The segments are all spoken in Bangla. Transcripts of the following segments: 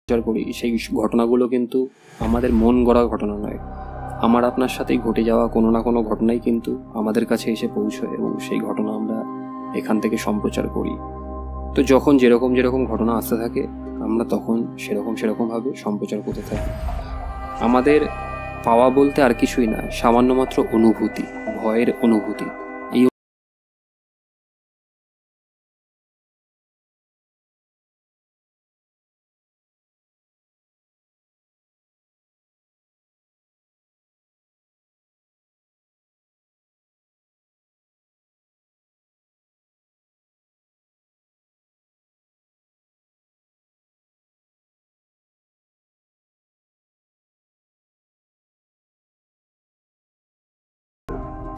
করি সেই ঘটনাগুলো কিন্তু আমাদের মন গড়া ঘটনা নয়। আমার আপনার সাথেই ঘটে যাওয়া কোনো না কোনো ঘটনাই কিন্তু আমাদের কাছে এসে পৌঁছয় এবং সেই ঘটনা আমরা এখান থেকে সম্প্রচার করি। তো যখন যেরকম যেরকম ঘটনা আসতে থাকে আমরা তখন সেরকমভাবে সম্প্রচার করতে থাকি। আমাদের পাওয়া বলতে আর কিছুই না, সামান্য মাত্র অনুভূতি, ভয়ের অনুভূতি।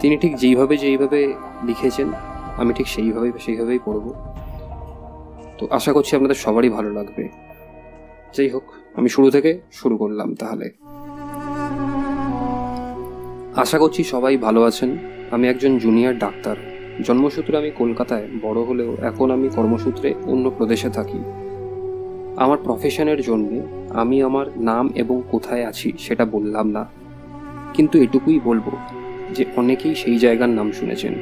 তিনি ঠিক যেইভাবে লিখেছেন আমি ঠিক সেইভাবেই পড়ব। তো আশা করছি আপনাদের সবারই ভালো লাগবে। যাই হোক, আমি শুরু করলাম তাহলে। আশা করছি সবাই ভালো আছেন। আমি একজন জুনিয়র ডাক্তার। জন্মসূত্রে আমি কলকাতায়, বড় হলেও এখন আমি কর্মসূত্রে অন্য প্রদেশে থাকি। আমার প্রফেশনের জন্য আমি আমার নাম এবং কোথায় আছি সেটা বললাম না, কিন্তু এটুকুই বলবো যে অনেকেই সেই জায়গার নাম শুনেছেন।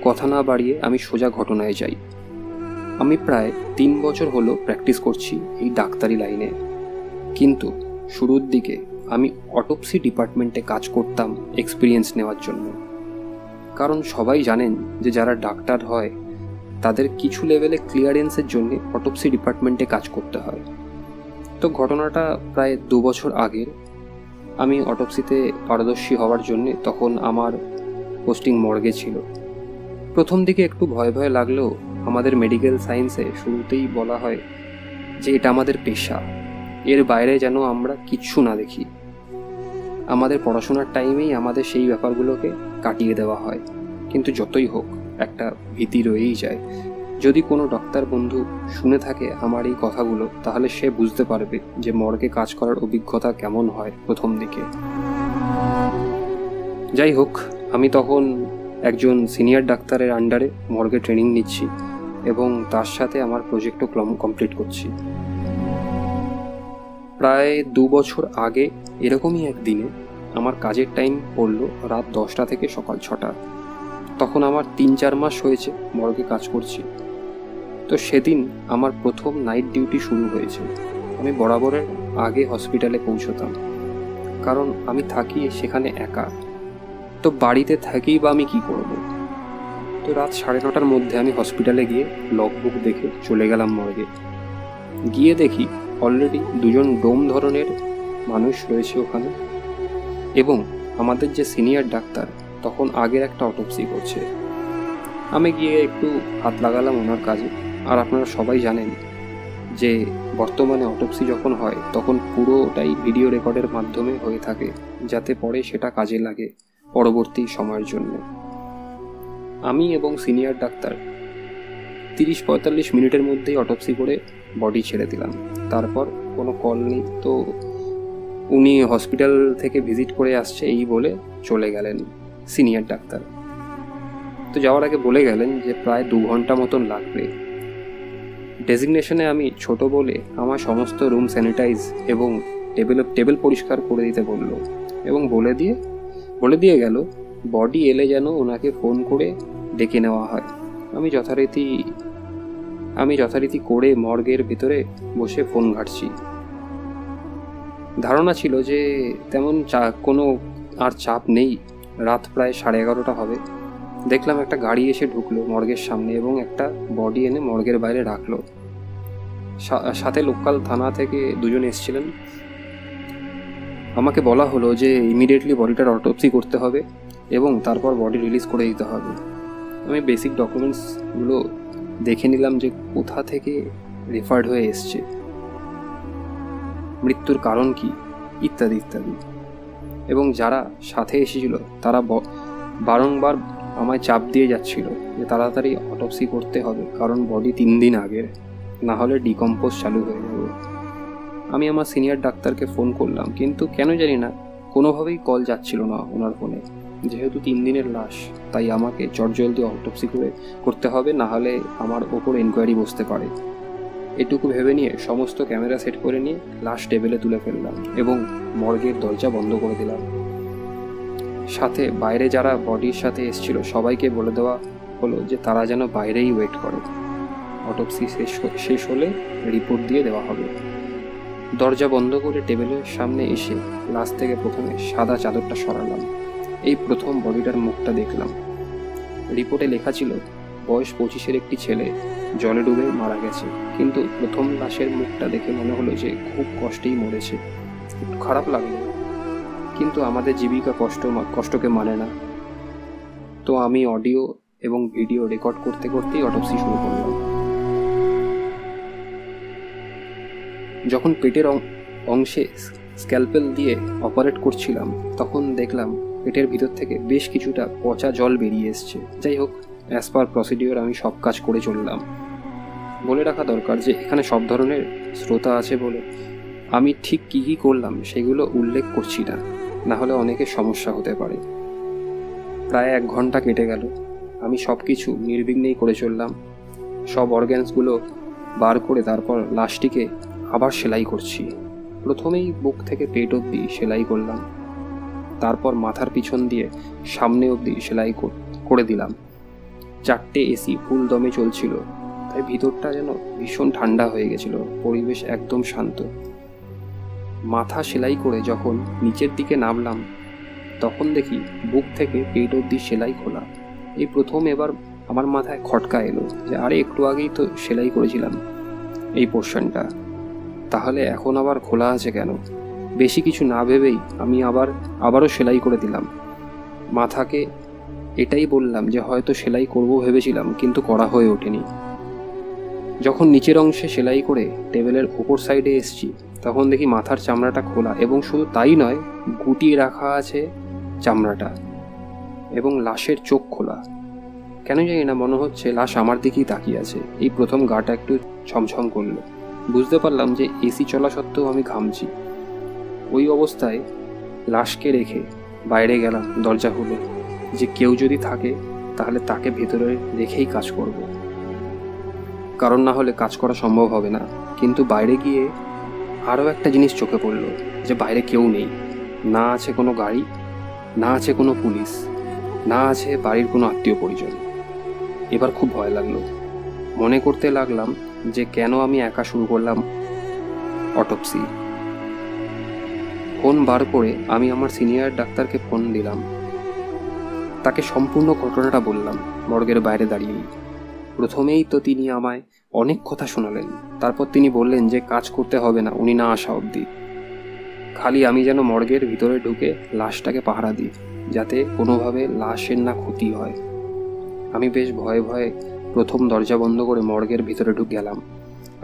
কথা না বাড়িয়ে আমি সোজা ঘটনায় যাই। আমি প্রায় 3 বছর হলো প্র্যাকটিস করছি এই ডাক্তারি লাইনে, কিন্তু শুরুর দিকে আমি অটোপসি ডিপার্টমেন্টে কাজ করতাম এক্সপিরিয়েন্স নেওয়ার জন্য। কারণ সবাই জানেন যে যারা ডাক্তার হয় তাদের কিছু লেভেলে ক্লিয়ারেন্সের জন্য অটোপসি ডিপার্টমেন্টে কাজ করতে হয়। তো ঘটনাটা প্রায় 2 বছর আগের। আমি অটোপসিতে পারদর্শী হওয়ার জন্য তখন আমার পোস্টিং মর্গে ছিল। প্রথম দিকে একটু ভয় লাগলেও আমাদের মেডিকেল সায়েন্সে শুরুতেই বলা হয় যে এটা আমাদের পেশা, এর বাইরে যেন আমরা কিচ্ছু না দেখি। আমাদের পড়াশোনার টাইমেই আমাদের সেই ব্যাপারগুলোকে কাটিয়ে দেওয়া হয়। কিন্তু যতই হোক একটা ভীতি রয়েই যায়। যদি কোনো ডাক্তার বন্ধু শুনে থাকে আমার এই কথাগুলো, তাহলে সে বুঝতে পারবে যে মর্গে কাজ করার অভিজ্ঞতা কেমন হয় প্রথম দিকে। যাই হোক, আমি তখন একজন সিনিয়র ডাক্তারের আন্ডারে মর্গে ট্রেনিং নিচ্ছি এবং তার সাথে আমার প্রজেক্টও কমপ্লিট করছি। প্রায় 2 বছর আগে এরকমই একদিনে আমার কাজের টাইম পড়লো রাত 10টা থেকে সকাল 6টা। তখন আমার 3-4 মাস হয়েছে মর্গে কাজ করছি। তো সেদিন আমার প্রথম নাইট ডিউটি শুরু হয়েছে। আমি বরাবরের আগে হসপিটালে পৌঁছতাম, কারণ আমি থাকি সেখানে একা। তো বাড়িতে থাকেই বা আমি কি করব। তো রাত 9:30টার মধ্যে আমি হসপিটালে গিয়ে লগবুক দেখে চলে গেলাম মর্গে। গিয়ে দেখি অলরেডি 2জন ডোম ধরনের মানুষ রয়েছে ওখানে, এবং আমাদের যে সিনিয়র ডাক্তার তখন আগের একটা অটোপসি করছে। আমি গিয়ে একটু হাত লাগালাম ওনার কাজে। আর আপনারা সবাই জানেন যে বর্তমানে অটোপসি যখন হয় তখন পুরোটাই ভিডিও রেকর্ডের মাধ্যমে হয়ে থাকে, যাতে পরে সেটা কাজে লাগে পরবর্তী সময়ের জন্য। আমি এবং সিনিয়র ডাক্তার 30-45 মিনিটের মধ্যেই অটোপসি করে বডি ছেড়ে দিলাম। তারপর কোনো কল নেই, তো উনি হসপিটাল থেকে ভিজিট করে আসছে এই বলে চলে গেলেন সিনিয়র ডাক্তার। তো যাওয়ার আগে বলে গেলেন যে প্রায় 2 ঘন্টা মতন লাগবে। ডেজিগনেশনে আমি ছোট বলে আমার সমস্ত রুম স্যানিটাইজ এবং টেবিল পরিষ্কার করে দিতে বলল, এবং বলে দিয়ে গেল বডি এলে যেন ওনাকে ফোন করে ডেকে নেওয়া হয়। আমি যথারীতি করে মর্গের ভিতরে বসে ফোন ঘাঁটছি। ধারণা ছিল যে তেমন কোনো আর চাপ নেই। রাত প্রায় 11:30টা হবে। দেখলাম একটা গাড়ি এসে ঢুকলো মর্গের সামনে এবং একটা বডি এনে মর্গের বাইরে রাখলো। সাথে লোকাল থানা থেকে 2জন এসেছিলেন। আমাকে বলা হলো যে ইমিডিয়েটলি বডিটার অটোপসি করতে হবে এবং তারপর বডি রিলিজ করে দিতে হবে। আমি বেসিক ডকুমেন্টসগুলো দেখে নিলাম যে কোথা থেকে রেফার্ড হয়ে এসছে, মৃত্যুর কারণ কি, ইত্যাদি ইত্যাদি। এবং যারা সাথে এসেছিল তারা বারংবার আমায় চাপ দিয়ে যাচ্ছিল যে তাড়াতাড়ি অটোপসি করতে হবে, কারণ বডি 3 দিন আগের, না হলে ডিকম্পোজ চালু হয়ে যাবে। আমি আমার সিনিয়র ডাক্তারকে ফোন করলাম, কিন্তু কেন জানি না কোনোভাবেই কল যাচ্ছিল না ওনার ফোনে। যেহেতু 3 দিনের লাশ, তাই আমাকে জলদি অটোপসি করতে হবে, না হলে আমার ওপর এনকোয়ারি বসতে পারে। এটুকু ভেবে নিয়ে সমস্ত ক্যামেরা সেট করে নিয়ে লাশ টেবিলে তুলে ফেললাম এবং মর্গের দরজা বন্ধ করে দিলাম। সাথে বাইরে যারা বডির সাথে এসেছিল সবাইকে বলে দেওয়া হলো যে তারা যেন বাইরেই ওয়েট করে, অটোপসি শেষ হলে রিপোর্ট দিয়ে দেওয়া হবে। দরজা বন্ধ করে টেবিলের সামনে এসে লাশ থেকে প্রথমে সাদা চাদরটা সরালাম। এই প্রথম বডিটার মুখটা দেখলাম। রিপোর্টে লেখা ছিল বয়স 25-এর একটি ছেলে জলে ডুবে মারা গেছে, কিন্তু প্রথম লাশের মুখটা দেখে মনে হলো যে খুব কষ্টেই মরেছে। একটু খারাপ লাগলো, কিন্তু আমাদের জীবিকা কষ্টকে মানে না। তো আমি অডিও এবং ভিডিও রেকর্ড করতে করতেই অটোপসি শুরু করলাম। যখন পেটের অংশে স্ক্যালপেল দিয়ে অপারেট করছিলাম তখন দেখলাম পেটের ভিতর থেকে বেশ কিছুটা পচা জল বেরিয়ে এসছে। যাই হোক, অ্যাজ পার প্রসিডিওর আমি সব কাজ করে চললাম। বলে রাখা দরকার যে এখানে সব ধরনের শ্রোতা আছে বলে আমি ঠিক কী কী করলাম সেগুলো উল্লেখ করছি না, না হলে অনেকের সমস্যা হতে পারে। প্রায় 1 ঘন্টা কেটে গেল। আমি সব কিছু নির্বিঘ্নেই করে চললাম। সব অর্গ্যানসগুলো বার করে তারপর লাশটিকে আবার সেলাই করছি। প্রথমেই বুক থেকে পেট অবধি সেলাই করলাম, তারপর মাথার পিছন দিয়ে সামনে অবধি সেলাই করে দিলাম। 4টে এসি ফুল দমে চলছিল, তাই ভিতরটা যেন ভীষণ ঠান্ডা হয়ে গেছিল, পরিবেশ একদম শান্ত। মাথা সেলাই করে যখন নিচের দিকে নামলাম তখন দেখি বুক থেকে পেট অবধি সেলাই খোলা। এই প্রথম এবার আমার মাথায় খটকা এলো যে আরে একটু আগেই তো সেলাই করেছিলাম এই পোর্শনটা, তাহলে এখন আবার খোলা আছে কেন? বেশি কিছু না ভেবেই আমি আবারও সেলাই করে দিলাম। মাথাকে এটাই বললাম যে হয়তো সেলাই করব ভেবেছিলাম, কিন্তু করা হয়ে ওঠেনি। যখন নিচের অংশে সেলাই করে টেবিলের ওপর সাইডে এসছি তখন দেখি মাথার চামড়াটা খোলা, এবং শুধু তাই নয়, গুটিয়ে রাখা আছে চামড়াটা, এবং লাশের চোখ খোলা। কেন জানি না মনে হচ্ছে লাশ আমার দিকেই তাকিয়ে আছে। এই প্রথম গাটা একটু ছমছম করলো। বুঝতে পারলাম যে এসি চলা সত্ত্বেও আমি ঘামছি। ওই অবস্থায় লাশকে রেখে বাইরে গেলাম দরজা খুলে, যে কেউ যদি থাকে তাহলে তাকে ভেতরে রেখেই কাজ করব, কারণ না হলে কাজ করা সম্ভব হবে না। কিন্তু বাইরে গিয়ে আরও একটা জিনিস চোখে পড়ল, যে বাইরে কেউ নেই। না আছে কোনো গাড়ি, না আছে কোনো পুলিশ, না আছে বাড়ির কোনো আত্মীয় পরিজন। এবার খুব ভয় লাগলো। মনে করতে লাগলাম যে কেন আমি একা শুরু করলাম অটোপসি। ফোন বার করে আমি আমার সিনিয়র ডাক্তারকে ফোন দিলাম। তাকে সম্পূর্ণ ঘটনাটা বললাম মর্গের বাইরে দাঁড়িয়েই। প্রথমেই তো তিনি আমায় অনেক কথা শোনালেন, তারপর তিনি বললেন যে কাজ করতে হবে না উনি না আসা অবধি, খালি আমি যেন মর্গের ভিতরে ঢুকে লাশটাকে পাহারা দিই, যাতে কোনোভাবে লাশের না ক্ষতি হয়। আমি বেশ ভয়ে ভয়ে প্রথম দরজা বন্ধ করে মর্গের ভিতরে ঢুকে গেলাম।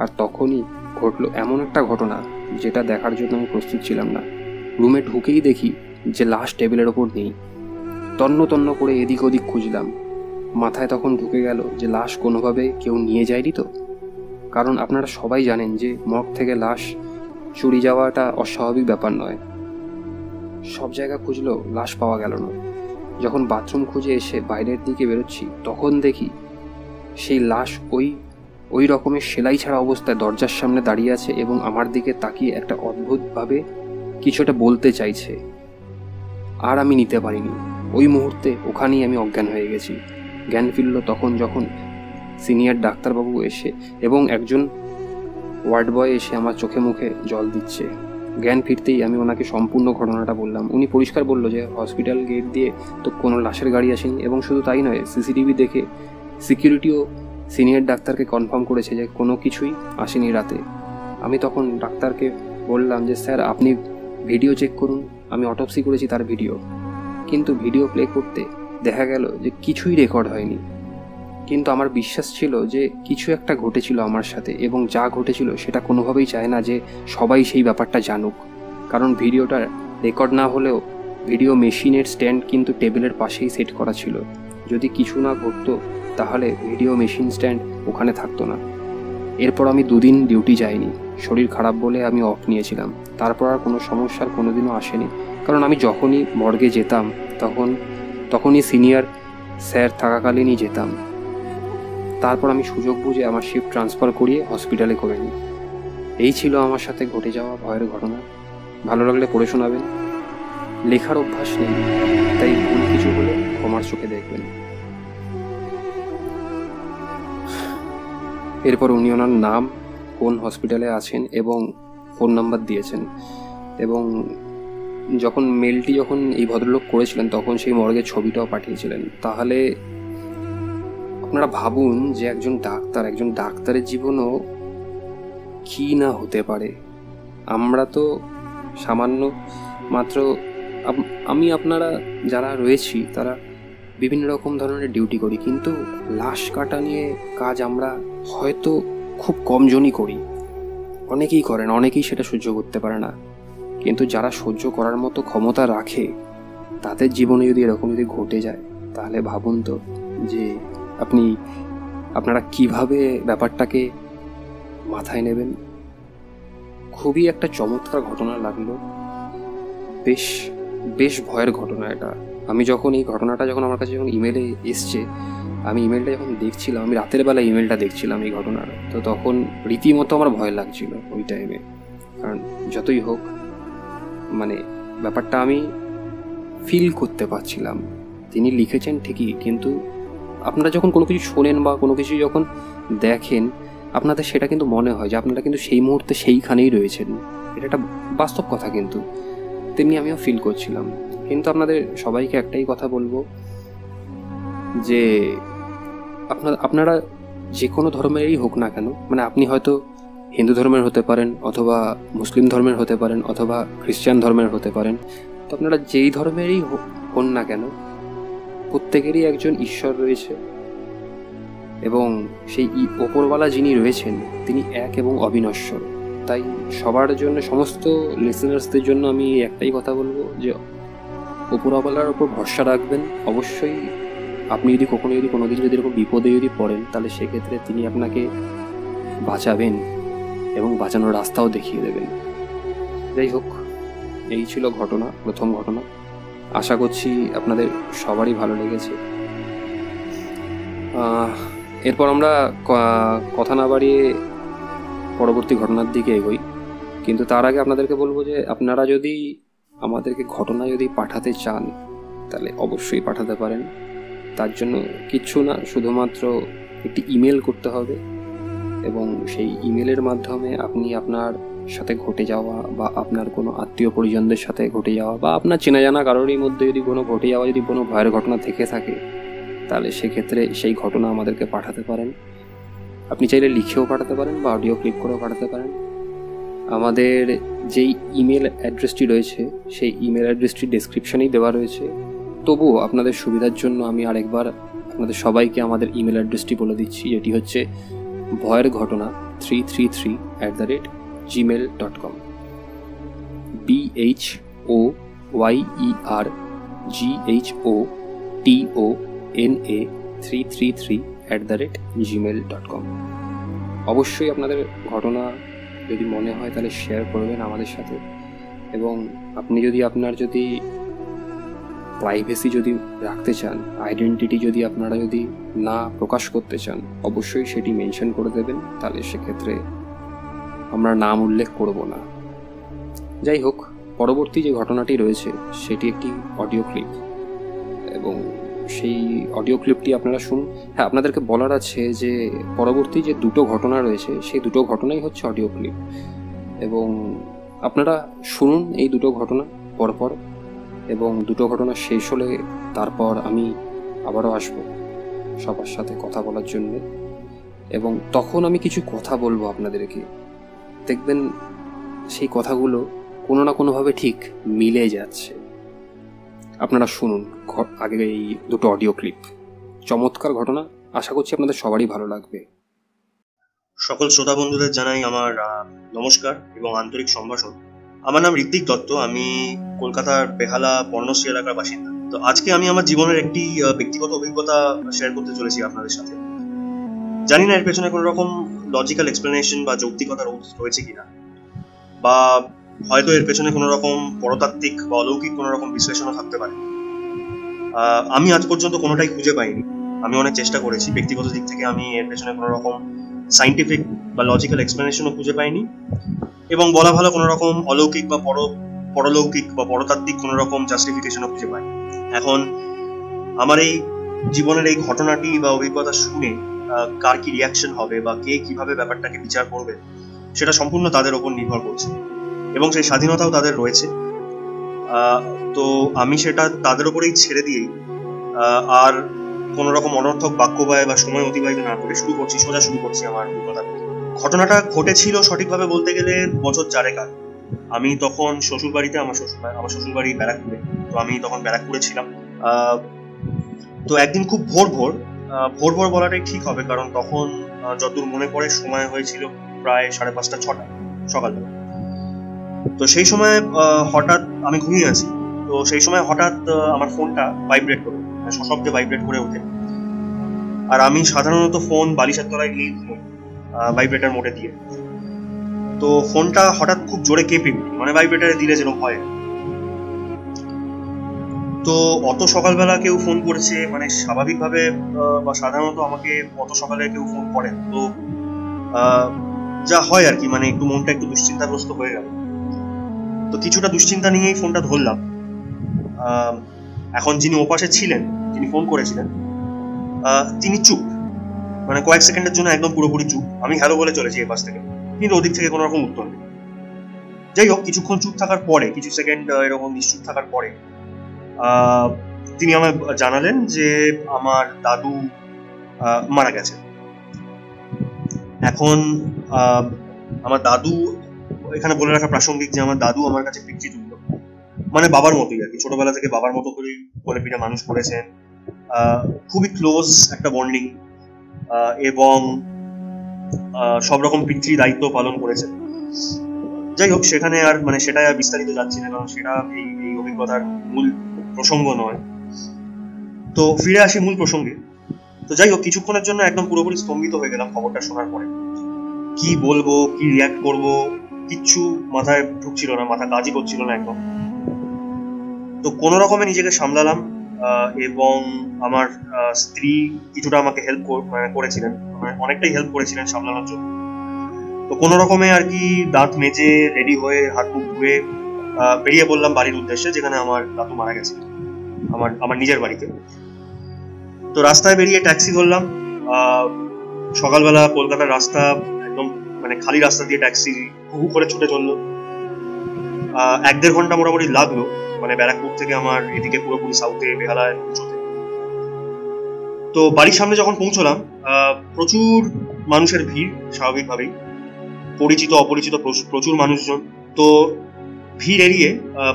আর তখনই ঘটলো এমন একটা ঘটনা যেটা দেখার জন্য আমি প্রস্তুত ছিলাম না। রুমে ঢুকেই দেখি যে লাশ টেবিলের ওপর নেই। তন্ন তন্ন করে এদিক ওদিক খুঁজলাম। মাথায় তখন ঢুকে গেল যে লাশ কোনোভাবে কেউ নিয়ে যায়নি তো, কারণ আপনারা সবাই জানেন যে মর্গ থেকে লাশ চুরি যাওয়াটা অস্বাভাবিক ব্যাপার নয়। সব জায়গা খুঁজলেও লাশ পাওয়া গেল না। যখন বাথরুম খুঁজে এসে বাইরের দিকে বেরোচ্ছি তখন দেখি সেই লাশ ওই রকমের সেলাই ছাড়া অবস্থায় দরজার সামনে দাঁড়িয়ে আছে এবং আমার দিকে তাকিয়ে একটা অদ্ভুতভাবে কিছু একটা বলতে চাইছে। আর আমি নিতে পারিনি। ওই মুহূর্তে ওখানেই আমি অজ্ঞান হয়ে গেছি। জ্ঞান ফিরল তখন যখন সিনিয়র ডাক্তারবাবু এসে এবং একজন ওয়ার্ড বয় এসে আমার চোখে মুখে জল দিচ্ছে। জ্ঞান ফিরতেই আমি ওনাকে সম্পূর্ণ ঘটনাটা বললাম। উনি পরিষ্কার বলল যে হসপিটাল গেট দিয়ে তো কোনো লাশের গাড়ি আসেনি, এবং শুধু তাই নয়, সিসিটিভি দেখে সিকিউরিটিও সিনিয়র ডাক্তারকে কনফার্ম করেছে যে কোনো কিছুই আসেনি রাতে। আমি তখন ডাক্তারকে বললাম যে স্যার আপনি ভিডিও চেক করুন, আমি অটোপসি করেছি তার ভিডিও। কিন্তু ভিডিও প্লে করতে দেখা গেল যে কিছুই রেকর্ড হয়নি। কিন্তু আমার বিশ্বাস ছিল যে কিছু একটা ঘটেছিল আমার সাথে, এবং যা ঘটেছিল সেটা কোনোভাবেই চায় না যে সবাই সেই ব্যাপারটা জানুক। কারণ ভিডিওটা রেকর্ড না হলেও ভিডিও মেশিনের স্ট্যান্ড কিন্তু টেবিলের পাশেই সেট করা ছিল। যদি কিছু না ঘটতো তাহলে ভিডিও মেশিন স্ট্যান্ড ওখানে থাকতো না। এরপর আমি 2 দিন ডিউটি যাইনি, শরীর খারাপ বলে আমি অফ নিয়েছিলাম। তারপর আর কোনো সমস্যার কোনোদিনও আসেনি, কারণ আমি যখনই মর্গে যেতাম তখনই সিনিয়র স্যার থাকাকালীনই যেতাম। তারপর আমি সুযোগ বুঝে আমার শিফট ট্রান্সফার করিয়ে হসপিটালে করে নিই। এই ছিল আমার সাথে ঘটে যাওয়া ভয়ের ঘটনা। ভালো লাগলে পড়ে শোনাবেন। লেখার অভ্যাস নেই, তাই ভুল কিছু হলে ক্ষমার চোখে দেখবেন। এরপর উনি ওনার নাম, কোন হসপিটালে আছেন এবং ফোন নাম্বার দিয়েছেন। এবং যখন মেলটি যখন এই ভদ্রলোক করেছিলেন তখন সেই মর্গের ছবিটাও পাঠিয়েছিলেন। তাহলে আপনারা ভাবুন যে একজন ডাক্তারের জীবনও কি না হতে পারে। আমরা তো সামান্য মাত্র আপনারা যারা রয়েছি তারা বিভিন্ন রকম ধরনের ডিউটি করি, কিন্তু লাশ কাটা নিয়ে কাজ আমরা হয়তো খুব কমজনই করি। অনেকেই করেন, অনেকেই সেটা সহ্য করতে পারে না। কিন্তু যারা সহ্য করার মতো ক্ষমতা রাখে তাদের জীবনে যদি এরকম যদি ঘটে যায়, তাহলে ভাবুন তো যে আপনারা কিভাবে ব্যাপারটাকে মাথায় নেবেন। খুবই একটা চমৎকার ঘটনা লাগলো, বেশ ভয়ের ঘটনা এটা। আমি যখন এই ঘটনাটা আমার কাছে যখন ইমেলে এসছে, আমি ইমেলটা যখন দেখছিলাম, আমি রাতের বেলা ইমেলটা দেখছিলাম এই ঘটনার, তো তখন রীতিমতো আমার ভয় লাগছিল ওই টাইমে। কারণ যতই হোক ব্যাপারটা আমি ফিল করতে পারছিলাম। তিনি লিখেছেন ঠিকই, কিন্তু আপনারা যখন কোনো কিছু শোনেন বা কোনো কিছু যখন দেখেন, আপনাদের সেটা কিন্তু মনে হয় যে আপনারা কিন্তু সেই মুহূর্তে সেইখানেই রয়েছেন। এটা একটা বাস্তব কথা, কিন্তু তেমনি আমিও ফিল করছিলাম। কিন্তু আপনাদের সবাইকে একটাই কথা বলবো যে আপনারা যে কোনো ধর্মেরই হোক না কেন, আপনি হয়তো হিন্দু ধর্মের হতে পারেন, অথবা মুসলিম ধর্মের হতে পারেন, অথবা খ্রিস্টান ধর্মের হতে পারেন, তো আপনারা যেই ধর্মেরই হন না কেন, প্রত্যেকেরই একজন ঈশ্বর রয়েছে। এবং সেই ওপরওয়ালা যিনি রয়েছেন তিনি এক এবং অবিনশ্বর। তাই সবার জন্য, সমস্ত লিসেনার্সদের জন্য আমি একটাই কথা বলবো যে ওপরওয়ালার ওপর ভরসা রাখবেন। অবশ্যই আপনি যদি কোনোদিন যদি এরকম বিপদে যদি পড়েন, তাহলে সেক্ষেত্রে তিনি আপনাকে বাঁচাবেন এবং বাঁচানোর রাস্তাও দেখিয়ে দেবেন। যাই হোক, এই ছিল প্রথম ঘটনা। আশা করছি আপনাদের সবারই ভালো লেগেছে। এরপর আমরা কথা না বাড়িয়ে পরবর্তী ঘটনার দিকে এগোই। কিন্তু তার আগে আপনাদেরকে বলবো যে আপনারা যদি আমাদেরকে ঘটনা যদি পাঠাতে চান, তাহলে অবশ্যই পাঠাতে পারেন। তার জন্য কিচ্ছু না, শুধুমাত্র একটি ইমেল করতে হবে এবং সেই ইমেলের মাধ্যমে আপনি আপনার সাথে ঘটে যাওয়া বা আপনার কোনো আত্মীয় পরিজনদের সাথে ঘটে যাওয়া বা আপনার চেনা জানা কারোরই মধ্যে যদি কোনো ঘটে যাওয়া যদি কোনো ভয়ের ঘটনা থেকে থাকে, তাহলে সেক্ষেত্রে সেই ঘটনা আমাদেরকে পাঠাতে পারেন। আপনি চাইলে লিখেও পাঠাতে পারেন বা অডিও ক্লিপ করেও পাঠাতে পারেন। আমাদের যেই ইমেল অ্যাড্রেসটি রয়েছে সেই ইমেল অ্যাড্রেসটি ডেসক্রিপশনেই দেওয়া রয়েছে। তবুও আপনাদের সুবিধার জন্য আমি আরেকবার আপনাদের সবাইকে আমাদের ইমেল অ্যাড্রেসটি বলে দিচ্ছি, যেটি হচ্ছে ভয়ের ঘটনা 333@gmail.com BHOYERGHOTONA333@gmail.com। অবশ্যই আপনাদের ঘটনা যদি মনে হয় তাহলে শেয়ার করবেন আমাদের সাথে। এবং আপনি যদি আপনার প্রাইভেসি যদি রাখতে চান, আইডেন্টিটি যদি আপনারা যদি না প্রকাশ করতে চান, অবশ্যই সেটি মেনশন করে দেবেন। তাহলে সেক্ষেত্রে আমরা নাম উল্লেখ করব না। যাই হোক, পরবর্তী যে ঘটনাটি রয়েছে সেটি একটি অডিও ক্লিপ, এবং সেই অডিও ক্লিপটি আপনারা শুনুন। হ্যাঁ, আপনাদেরকে বলার আছে যে পরবর্তী যে দুটো ঘটনা রয়েছে সেই দুটো ঘটনাই হচ্ছে অডিও ক্লিপ, এবং আপনারা শুনুন এই দুটো ঘটনা পরপর। এবং দুটো ঘটনা শেষ হলে তারপর আমি আবারও আসবো সবার সাথে কথা বলার জন্য, এবং তখন আমি কিছু কথা বলবো আপনাদেরকে। দেখবেন সেই কথাগুলো কোনো না কোনোভাবে ঠিক মিলে যাচ্ছে। আপনারা শুনুন আগে এই দুটো অডিও ক্লিপ। চমৎকার ঘটনা, আশা করছি আপনাদের সবারই ভালো লাগবে। সকল শ্রোতা বন্ধুদের জানাই আমার নমস্কার এবং আন্তরিক সম্ভাষণ। আমার নাম ঋত্বিক দত্ত, আমি কলকাতার বেহালা পর্ণশ্রী এলাকার বাসিন্দা। তো আজকে আমি আমার জীবনের একটি ব্যক্তিগত অভিজ্ঞতা শেয়ার করতে চলেছি আপনাদের সাথে। জানি না এর পেছনে কোনো রকম লজিক্যাল এক্সপ্লেনেশন বা যৌক্তিকতা রয়েছে কিনা, বা হয়তো এর পেছনে কোনো রকম পরতাত্ত্বিক বা অলৌকিক কোনো রকম বিশ্লেষণও থাকতে পারে। আমি আজ পর্যন্ত কোনোটাই খুঁজে পাইনি। আমি অনেক চেষ্টা করেছি, ব্যক্তিগত দিক থেকে আমি এর পেছনে কোনো রকম সাইন্টিফিক বা লজিক্যাল এক্সপ্লেনেশনও খুঁজে পাইনি, এবং বলা ভালো কোনো রকম অলৌকিক বা পরলৌকিক বা পরতাত্ত্বিক কোনো রকম জাস্টিফিকেশনও খুঁজে পাই। এখন আমার এই জীবনের এই ঘটনাটি বা অভিজ্ঞতা শুনে কার কি রিয়াকশন হবে বা কে কিভাবে ব্যাপারটাকে বিচার করবে সেটা সম্পূর্ণ তাদের ওপর নির্ভর করছে, এবং সেই স্বাধীনতাও তাদের রয়েছে। তো আমি সেটা তাদের ওপরেই ছেড়ে দিয়েই আর কোনো রকম অনর্থক বাক্যবায় বা সময় অতিবাহিত না করে সোজা শুরু করছি আমার অভিজ্ঞতা। ঘটনাটা ঘটেছিল সঠিকভাবে বলতে গেলে বছর 4 আগে। আমি তখন শ্বশুর বাড়িতে, আমার শ্বশুর বাড়ি ব্যারাকপুরে, তো আমি তখন ব্যারাকপুরে ছিলাম। তো একদিন খুব ভোর বলাটাই ঠিক হবে, কারণ তখন যতদূর মনে পড়ে সময় হয়েছিল প্রায় 5:30 6টা সকালবেলা। তো সেই সময় হঠাৎ আমি ঘুমিয়ে আছি, তো সেই সময় হঠাৎ আমার ফোনটা ভাইব্রেট করে, সশব্দে ভাইব্রেট করে ওঠে। আর আমি সাধারণত ফোন বালিশের তলায় নিয়ে ঘুমোই ভাইব্রেটার মোডে দিয়ে। তো ফোনটা হঠাৎ খুব জোরে কেঁপে উঠল, মানে ভাইব্রেটারে দিলে যেরকম হয়। তো অত সকালবেলা কেউ ফোন করেছে, মানে স্বাভাবিকভাবে বা সাধারণত আমাকে অত সকালে কেউ ফোন করে, তো যা হয় আর কি, মানে একটু মনটা একটু দুশ্চিন্তাগ্রস্ত হয়ে গেল। তো কিছুটা দুশ্চিন্তা নিয়েই ফোনটা ধরলাম। এখন যিনি ওপাশে ছিলেন, যিনি ফোন করেছিলেন, তিনি চুপ, মানে কয়েক সেকেন্ডের জন্য একদম পুরোপুরি চুপ। আমি হ্যালো বলে চলেছি এপাশ থেকে, কিন্তু ওদিক থেকে কোনো রকম উত্তর নেই। যাই হোক, কিছুক্ষণ চুপ থাকার পরে, কিছু সেকেন্ড এরকম নিশ্চুপ থাকার পরে তিনি আমায় জানালেন যে আমার দাদু মারা গেছে। এখন আমার দাদু, এখানে বলে রাখা প্রাসঙ্গিক যে আমার দাদু আমার কাছে পিতৃতুল্য, মানে বাবার মতোই আর কি। ছোটবেলা থেকে বাবার মতো করেই কোলে পিঠে মানুষ করেছেন, খুবই ক্লোজ একটা বন্ডিং, এবং সব রকম পিতৃ দায়িত্ব পালন করেছেন। যাই হোক, সেখানে আর মানে সেটাই আর বিস্তারিত যাচ্ছি না, কারণ সেটা এই অভিজ্ঞতার মূল প্রসঙ্গ নয়। তো ফিরে আসি মূল প্রসঙ্গে। তো যাই হোক, কিছুক্ষণের জন্য একদম পুরোপুরি স্তম্ভিত হয়ে গেলাম খবরটা শোনার পরে। কি বলবো, কি রিয়াক্ট করব, কিচ্ছু মাথায় ঢুকছিল না, মাথা কাজই করছিল না একদম। তো কোনো রকমে নিজেকে সামলালাম, এবং আমার স্ত্রী কিছুটা আমাকে হেল্প করেছিলেন, মানে অনেকটাই হেল্প করেছিলেন সামলানোর জন্য। তো কোনো রকমে আর কি দাঁত মেজে রেডি হয়ে হাত মুখ ধুয়ে বেরিয়ে পড়লাম বাড়ির উদ্দেশ্যে, যেখানে আমার দাদু মারা গেছে, আমার নিজের বাড়িতে। তো রাস্তায় বেরিয়ে ট্যাক্সি ধরলাম। সকালবেলা কলকাতার রাস্তা একদম মানে খালি রাস্তা দিয়ে ট্যাক্সি হু করে ছুটে চললো। 1-1.5 ঘন্টা মোটামুটি লাগলো, মানে ব্যারাকপুর থেকে আমার এদিকে পুরোপুরি সাউথে বেহালায় পৌঁছতে। তো বাড়ির সামনে যখন পৌঁছলাম, প্রচুর মানুষের ভিড়, স্বাভাবিকভাবেই পরিচিত অপরিচিত প্রচুর মানুষজন। তো ভিড় এড়িয়ে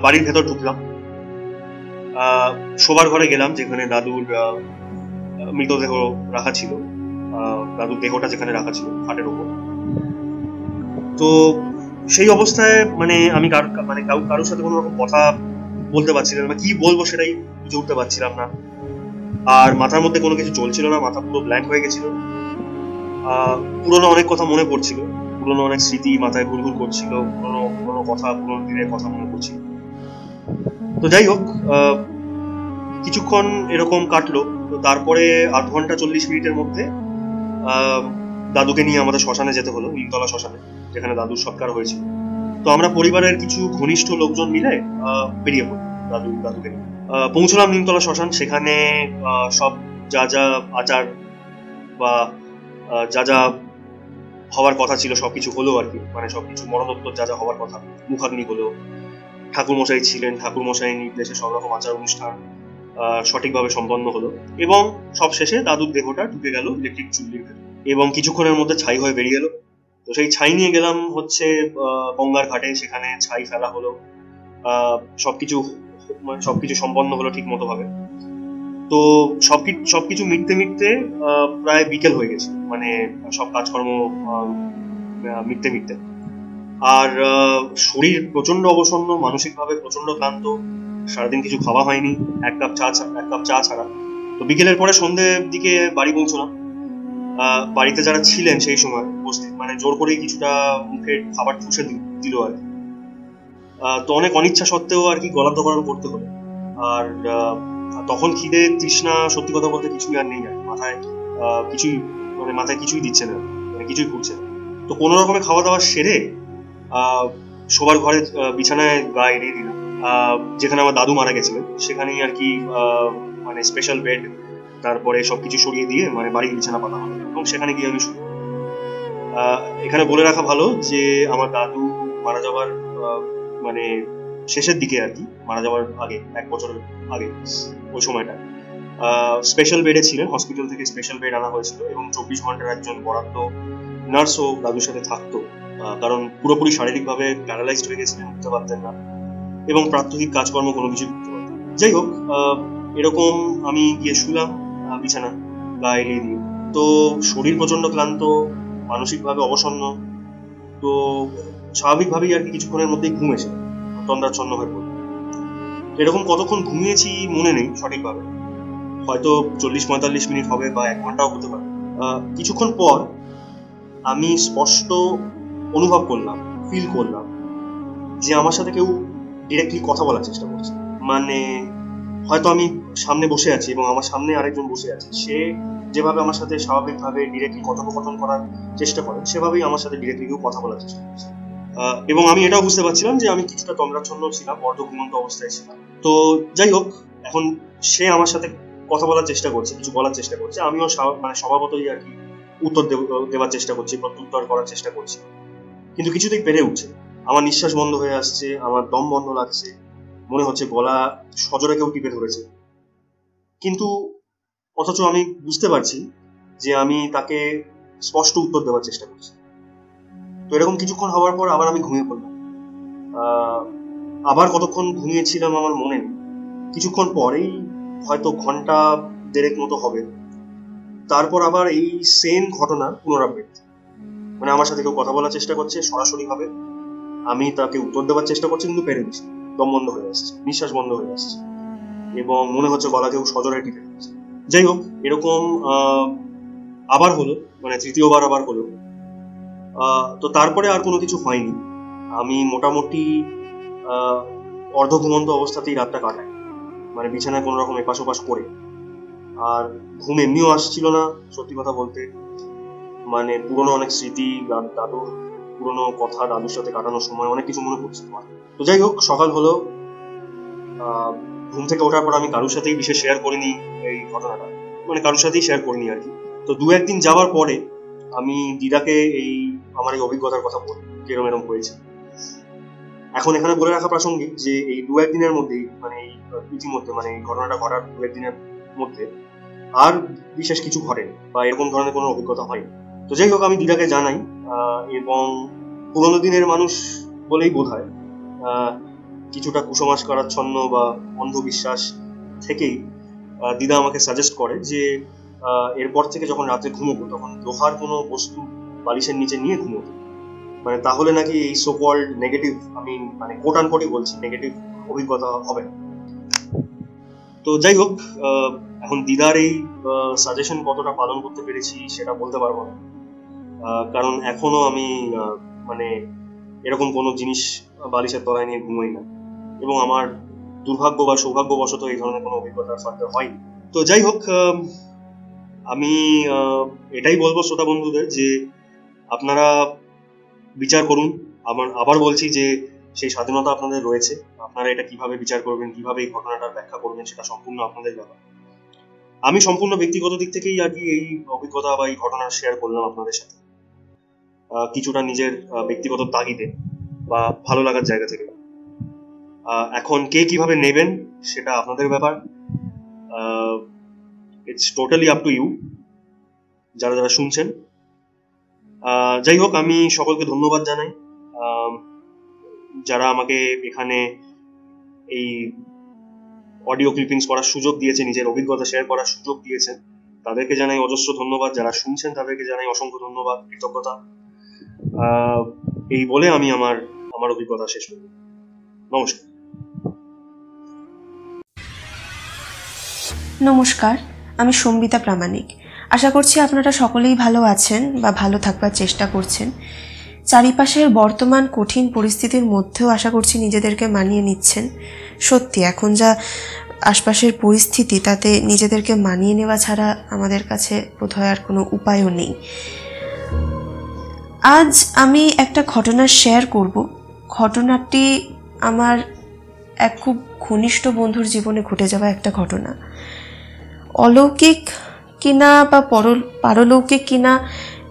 বাড়ির ভেতর ঢুকলাম। শোবার ঘরে গেলাম, যেখানে দাদুর মৃতদেহ রাখা ছিল, দাদুর দেহটা যেখানে রাখা ছিল খাটের উপর। তো সেই অবস্থায় মানে আমি কারোর সাথে কোনো রকম কথা বলতে পারছিলাম না, কি বলবো সেটাই বুঝে উঠতে পারছিলাম না। আর মাথার মধ্যে কোনো কিছু চলছিল না, মাথা পুরো ব্ল্যাঙ্ক হয়ে গেছিল। পুরোনো অনেক কথা মনে পড়ছিল, পুরোনো অনেক স্মৃতি মাথায় ঘুরঘুর করছিল, পুরোনো কথা, পুরোনো দিনের কথা মনে পড়ছিল। তো যাই হোক, কিছুক্ষণ এরকম কাটলো। তো তারপরে 8 ঘন্টা 40 মিনিটের মধ্যে দাদুকে নিয়ে আমাদের শ্মশানে যেতে হলো, নিমতলা শ্মশানে, যেখানে দাদুর সৎকার হয়েছিল। তো আমরা পরিবারের কিছু ঘনিষ্ঠ লোকজন মিলে বেরিয়ে পড়ি দাদুকে নিয়ে। পৌঁছলাম নিমতলা শ্মশান। সেখানে সব যা যা আচার বা যা যা হওয়ার কথা ছিল সবকিছু হলো আর কি, মানে সবকিছু মরণোত্তর যা যা হওয়ার কথা মুখাগ্নি হলো, ঠাকুরমশাই ছিলেন, ঠাকুরমশাই নির্দেশে সব রকম আচার অনুষ্ঠান সঠিকভাবে সম্পন্ন হলো, এবং সব শেষে দাদুর দেহটা ঢুকে গেল ইলেকট্রিক চুল্লির ভেতর, এবং কিছুক্ষণের মধ্যে ছাই হয়ে বেরিয়ে এলো। তো সেই ছাই নিয়ে গেলাম হচ্ছে গঙ্গার ঘাটে, সেখানে ছাই ফেলা হলো, সবকিছু সম্পন্ন হলো ঠিক মতো ভাবে। তো সবকিছু মিটতে প্রায় বিকেল হয়ে গেছে, মানে সব কাজকর্ম মিটতে। আর শরীর প্রচন্ড অবসন্ন, মানসিকভাবে প্রচন্ড ক্লান্ত, সারাদিন কিছু খাওয়া হয়নি, এক কাপ চা ছাড়া। তো বিকেলের পরে সন্ধ্যের দিকে বাড়ি পৌঁছলাম। বাড়িতে যারা ছিলেন সেই সময় উপস্থিত, মানে জোর করেই কিছুটা মুখে খাবার ঠুসে দিল আর কি। তো অনেক অনিচ্ছা সত্ত্বেও আর কি গলাধকরণ করতে হলো। আর তখন খিদে তৃষ্ণা সত্যি কথা বলতে কিছুই আর নেই আর। মাথায় কিছুই মানে মাথায় কিছুই দিচ্ছে না, মানে কিছুই ঘুরছে না। তো কোনো রকমে খাওয়া দাওয়া সেরে শোবার ঘরে বিছানায় গা এড়িয়ে দিলাম। যেখানে আমার দাদু মারা গেছিলেন সেখানেই আর কি মানে স্পেশাল বেড, তারপরে সবকিছু সরিয়ে দিয়ে মানে বাড়ির বিছানা পাতা হলো এবং সেখানে গিয়ে আমি শুই। এখানে বলে রাখা ভালো যে আমার দাদু মারা যাওয়ার মানে শেষের দিকে আর কি, মারা যাওয়ার আগে 1 বছরের আগে ওই সময়টা স্পেশাল বেডে ছিলেন। হসপিটাল থেকে স্পেশাল বেড আনা হয়েছিল এবং 24 ঘন্টার একজন বরাদ্দ নার্সও দাদুর সাথে থাকতো, কারণ পুরোপুরি শারীরিকভাবে প্যারালাইজড হয়ে গেছিলেন, উঠতে পারতেন না এবং প্রাত্যহিক কাজকর্ম কোনো কিছু করতে পারতেন। যাই হোক, এরকম আমি গিয়ে শুলাম বিছানা গা এড়িয়ে দিয়ে। তো শরীর প্রচন্ড ক্লান্ত, মানসিকভাবে অবসন্ন, তো স্বাভাবিকভাবেই আর কি কিছুক্ষণের মধ্যেই ঘুম এসে তন্দ্রাচ্ছন্ন হয়ে পড়ল। এরকম কতক্ষণ ঘুমিয়েছি মনে নেই সঠিকভাবে, হয়তো 40-45 মিনিট হবে বা 1 ঘন্টাও হতে পারে। কিছুক্ষণ পর আমি স্পষ্ট অনুভব করলাম, ফিল করলাম যে আমার সাথে কেউ ডিরেক্টলি কথা বলার চেষ্টা করছে। মানে হয়তো আমি সামনে বসে আছি এবং আমার সামনে আরেকজন বসে আছে, সে যেভাবে আমার সাথে স্বাভাবিকভাবে ডিরেক্টলি কথোপকথন করার চেষ্টা করে সেভাবেই আমার সাথে ডিরেক্টলি কেউ কথা বলার চেষ্টা করছে। এবং আমি এটাও বুঝতে পারছিলাম যে আমি কিছুটা তন্দ্রাচ্ছন্ন ছিলাম, অর্ধঘুমন্ত অবস্থায় ছিলাম। তো যাই হোক, এখন সে আমার সাথে কথা বলার চেষ্টা করছে, কিছু বলার চেষ্টা করছে, আমিও মানে স্বভাবতই আর কি উত্তর দেওয়ার চেষ্টা করছি, প্রত্যুত্তর করার চেষ্টা করছি, কিন্তু কিছুতেই পেরে উঠছে। আমার নিঃশ্বাস বন্ধ হয়ে আসছে, আমার দম বন্ধ লাগছে, মনে হচ্ছে গলা সজোরে কেউ টিপে ধরেছে, কিন্তু অথচ আমি বুঝতে পারছি যে আমি তাকে স্পষ্ট উত্তর দেওয়ার চেষ্টা করছি। তো এরকম কিছুক্ষণ হওয়ার পর আবার আমি ঘুমিয়ে পড়লাম। আবার কতক্ষণ ঘুমিয়েছিলাম আমার মনে নেই, কিছুক্ষণ পরেই হয়তো 1-1.5 মতো হবে, তারপর আবার এই সেম ঘটনা পুনরাবৃত্তি। মানে আমার সাথে কেউ কথা বলার চেষ্টা করছে সরাসরি ভাবে, আমি তাকে উত্তর দেওয়ার চেষ্টা করছি কিন্তু পেরে দিচ্ছি, দম বন্ধ হয়ে আসছে, নিঃশ্বাস বন্ধ হয়ে আসছে এবং মনে হচ্ছে গলা কেউ সজোরে টিপে দিচ্ছে। যাই হোক, এরকম আবার হলো, মানে 3য় বার আবার হলো। তো তারপরে আর কোনো কিছু হয়নি, আমি মোটামুটি অর্ধঘুমন্ত অবস্থাতেই রাতটা কাটাই, মানে বিছানায় কোনো রকম এপাশ ওপাশ করে। আর ঘুম এমনিও আসছিল না সত্যি কথা বলতে, মানে পুরোনো অনেক স্মৃতি, দাদুর পুরোনো কথা, দাদুর সাথে কাটানোর সময় অনেক কিছু মনে পড়ছে তোমার। তো যাই হোক, সকাল হলো, ঘুম থেকে ওঠার পর আমি কারোর সাথেই বিশেষ শেয়ার করিনি এই ঘটনাটা, মানে কারোর সাথেই শেয়ার করিনি আর কি। তো 2-1 দিন যাওয়ার পরে আমি দিদাকে এই আমার এই অভিজ্ঞতার কথা বলি, কিরম এরম হয়েছে। এখন এখানে বলে রাখা প্রাসঙ্গিক যে এই 2-1 দিনের মধ্যেই, মানে ইতিমধ্যে, মানে এই ঘটনাটা ঘটার 2-1 দিনের মধ্যে আর বিশেষ কিছু ঘটেনি বা এরকম ধরনের কোনো অভিজ্ঞতা হয়নি। তো যাই হোক, আমি দিদাকে জানাই এবং পুরোনো দিনের মানুষ বলেই বোধ হয় কিছুটা কুসংস্কারাচ্ছন্ন বা অন্ধবিশ্বাস থেকেই দিদা আমাকে সাজেস্ট করে যে এরপর থেকে যখন রাতে ঘুমোবো তখন লোহার কোনো বস্তু বালিশের নিচে নিয়ে ঘুমোবো, মানে তাহলে নাকি এই সো কল্ড নেগেটিভ, আমি মানে কোট আন কোটই বলছি, নেগেটিভ অভিজ্ঞতা হবে না। তো যাই হোক, এখন দিদার এই সাজেশন কতটা পালন করতে পেরেছি সেটা বলতে পারবো না, কারণ এখনো আমি মানে এরকম কোনো জিনিস বালিশের তলায় নিয়ে ঘুমোই না এবং আমার দুর্ভাগ্য বা সৌভাগ্যবশত এই ধরনের কোনো অভিজ্ঞতা ফার্দার হয়নি। তো যাই হোক, আমি এটাই বলবো শ্রোতা বন্ধুদের যে আপনারা বিচার করুন। আবার বলছি যে সেই স্বাধীনতা আপনাদের রয়েছে, আপনারা এটা কিভাবে বিচার করবেন, কিভাবে এই ঘটনাটার ব্যাখ্যা করবেন সেটা সম্পূর্ণ আপনাদের ব্যাপার। আমি সম্পূর্ণ ব্যক্তিগত দিক থেকেই আর কি এই অভিজ্ঞতা বা এই ঘটনা শেয়ার করলাম আপনাদের সাথে, কিছুটা নিজের ব্যক্তিগত তাগিদে বা ভালো লাগার জায়গা থেকে। এখন কে কিভাবে নেবেন সেটা আপনাদের ব্যাপার, it's totally up to you যারা যারা শুনছেন। যাই হোক, আমি সকলকে ধন্যবাদ জানাই যারা আমাকে এখানে এই অডিও ক্লিপিংস করার সুযোগ দিয়েছে, নিজের অভিজ্ঞতা শেয়ার করার সুযোগ দিয়েছেন, তাদেরকে জানাই অজস্র ধন্যবাদ। যারা শুনছেন তাদেরকে জানাই অসংখ্য ধন্যবাদ, কৃতজ্ঞতা। এই বলে আমি আমার অভিজ্ঞতা শেষ করব। নমস্কার। নমস্কার, আমি সম্বিতা প্রামাণিক। আশা করছি আপনারা সকলেই ভালো আছেন বা ভালো থাকবার চেষ্টা করছেন। চারিপাশের বর্তমান কঠিন পরিস্থিতির মধ্যেও আশা করছি নিজেদেরকে মানিয়ে নিচ্ছেন। সত্যি এখন যা আশপাশের পরিস্থিতি, তাতে নিজেদেরকে মানিয়ে নেওয়া ছাড়া আমাদের কাছে বোধহয় আর কোনো উপায়ও নেই। আজ আমি একটা ঘটনা শেয়ার করব। ঘটনাটি আমার এক খুব ঘনিষ্ঠ বন্ধুর জীবনে ঘটে যাওয়া একটা ঘটনা। অলৌকিক কিনা বা পারলৌকিক কিনা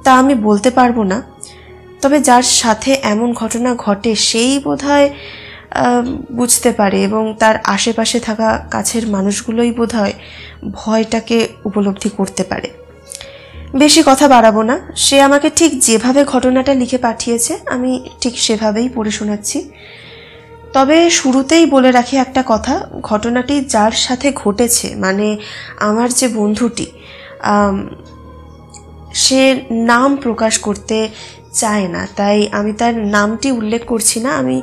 তা আমি বলতে পারবো না, তবে যার সাথে এমন ঘটনা ঘটে সেই বোধহয় বুঝতে পারে, এবং তার আশেপাশে থাকা কাছের মানুষগুলোই বোধহয় ভয়টাকে উপলব্ধি করতে পারে। বেশি কথা বাড়াবো না, সে আমাকে ঠিক যেভাবে ঘটনাটা লিখে পাঠিয়েছে আমি ঠিক সেভাবেই পড়ে শোনাচ্ছি। তবে শুরুতেই বলে রাখি একটা কথা, ঘটনাটি যার সাথে ঘটেছে, মানে আমার যে বন্ধুটি, সে নাম প্রকাশ করতে চায় না, তাই আমি তার নামটি উল্লেখ করছি না, আমি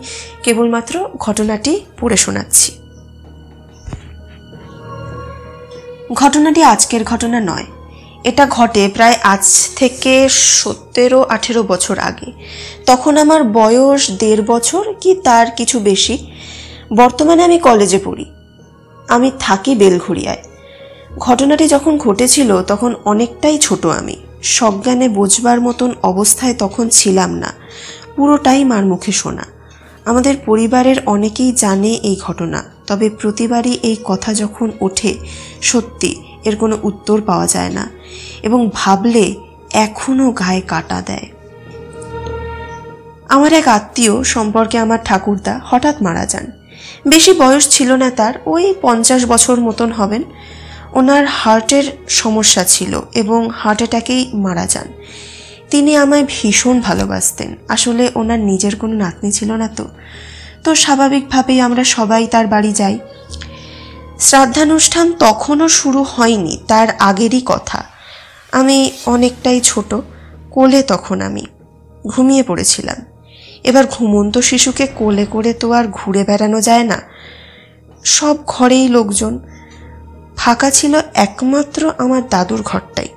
কেবলমাত্র ঘটনাটি পড়ে শোনাচ্ছি। ঘটনাটি আজকের ঘটনা নয়, এটা ঘটে প্রায় আজ থেকে 17-18 বছর আগে। তখন আমার বয়স 1.5 বছর কি তার কিছু বেশি। বর্তমানে আমি কলেজে পড়ি। আমি থাকি বেলঘড়িয়ায়। ঘটনাটি যখন ঘটেছিল তখন অনেকটাই ছোট, আমি সজ্ঞানে বোঝবার মতন অবস্থায় তখন ছিলাম না। পুরোটাই মার মুখে শোনা। আমাদের পরিবারের অনেকেই জানে এই ঘটনা, তবে প্রতিবারই এই কথা যখন ওঠে সত্যি এর কোনো উত্তর পাওয়া যায় না, এবং ভাবলে এখনো গায়ে কাটা দেয়। আমার এক আত্মীয় সম্পর্কে আমার ঠাকুরদা হঠাৎ মারা যান। বেশি বয়স ছিল না তার, ওই 50 বছর মতন হবেন। ওনার হার্টের সমস্যা ছিল এবং হার্ট অ্যাটাকেই মারা যান। তিনি আমায় ভীষণ ভালোবাসতেন। আসলে ওনার নিজের কোনো নাতনি ছিল না, তো স্বাভাবিকভাবেই আমরা সবাই তার বাড়ি যাই। শ্রাদ্ধানুষ্ঠান তখনও শুরু হয়নি, তার আগেরই কথা। আমি অনেকটাই ছোট, কোলে তখন আমি ঘুমিয়ে পড়েছিলাম। এবার ঘুমন্ত শিশুকে কোলে করে তো আর ঘুরে বেড়ানো যায় না। সব ঘরেই লোকজন, ফাঁকা ছিল একমাত্র আমার দাদুর ঘরটাই।